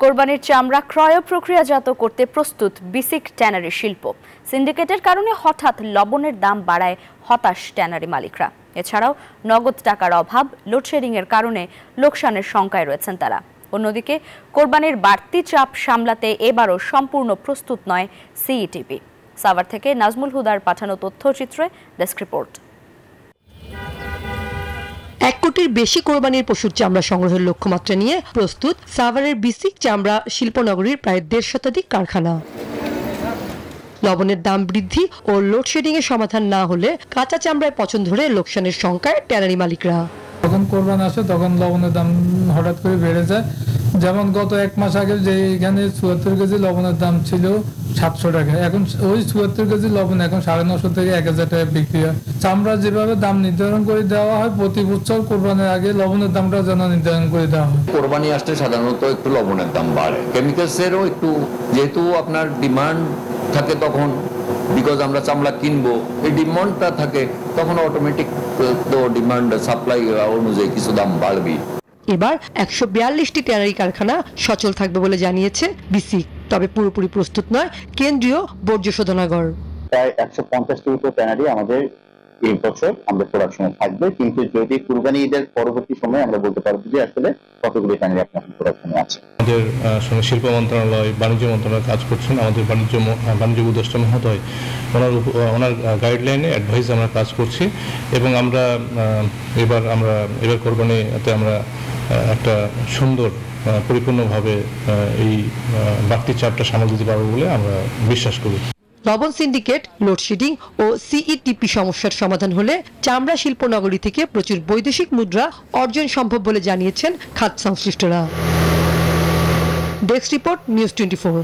কোরবানির চামড়া ক্রয় ও প্রক্রিয়াজাত করতে প্রস্তুত বিসিক ট্যানারি শিল্প। সিন্ডিকেটের কারণে হঠাৎ লবণের দাম বাড়ায় হতাশ ট্যানারি মালিকরা। এছাড়াও নগদ টাকার অভাব, লোডশেডিংয়ের কারণে লোকসানের শঙ্কায় রয়েছেন তারা। অন্যদিকে কোরবানির বাড়তি চাপ সামলাতে এবারও সম্পূর্ণ প্রস্তুত নয় সিইটিপি। সাভার থেকে নাজমুল হুদার পাঠানো তথ্যচিত্রে ডেস্ক রিপোর্ট। 1 কোটির বেশি কোরবানির পশুর চামড়া সংগ্রহের লক্ষ্যমাত্রা নিয়ে প্রস্তুত সাভারের বিসিক চামড়া শিল্পনগরীর প্রায় 1.5 শতাধিক কারখানা। লবণের দাম বৃদ্ধি ও লোডশেডিং এর সমাধান না হলে কাঁচা চামড়ায় পচন ধরে লোকসানের শঙ্কায় ট্যানারি মালিকরা। যখন কোরবানি আসে তখন লবণের দাম হঠাৎ করে বেড়ে যায়। যেমন গত 1 মাস আগে যে এখানে 74 কেজি লবণের দাম ছিল 700 টাকা, এখন ওই 74 কেজি লবণ এখন 950 থেকে 1000 টাকা বিক্রি হয়। চামড়া যেভাবে দাম নির্ধারণ করে দেওয়া হয়, প্রতি বছর কোরবানির আগে লবণের দামটা যেন নির্ধারণ করে দেওয়া হয়। কোরবানি আসলে সাধারণত একটু লবণের দাম বাড়ে, কেমিক্যালসেরও একটু, যেহেতু আপনার ডিমান্ড থাকে তখন, বিকজ আমরা চামড়া কিনবো, এই ডিমান্ডটা থাকে তখন অটোমেটিক তো ডিমান্ড সাপ্লাই অনুযায়ী কিছু দাম বাড়বে। এবার 142টি ট্যানারি কারখানা সচল থাকবে বলে জানিয়েছে বিসিক। তবে পুরোপুরি প্রস্তুত নয় কেন্দ্রীয় বর্জ্য শোধনাগার। প্রায় 150টি মতো ট্যানারি আমাদের এই বছর আমরা প্রোডাকশনে থাকবে, কিন্তু যদি কুরবানি ঈদের পরবর্তী সময়ে আমরা বলতে পারবো যে আসলে কতগুলি ট্যানারি আপনার প্রোডাকশনে আছে। আমাদের সঙ্গে শিল্প মন্ত্রণালয়, বাণিজ্য মন্ত্রণালয় কাজ করছেন। আমাদের বাণিজ্য উপদেষ্টা মহোদয় ওনার গাইডলাইনে অ্যাডভাইস আমরা কাজ করছি এবং এবার কোরবানিতে আমরা একটা সুন্দর পরিপূর্ণভাবে এই বাড়তি চাপটা সামাল দিতে পারবো বলে আমরা বিশ্বাস করি। লবণ সিন্ডিকেট, লোডশেডিং ও সিইটিপি সমস্যার সমাধান হলে চামড়া শিল্প নগরী থেকে প্রচুর বৈদেশিক মুদ্রা অর্জন সম্ভব বলে জানিয়েছেন খাত সংশ্লিষ্টরা। Desk report, news 24।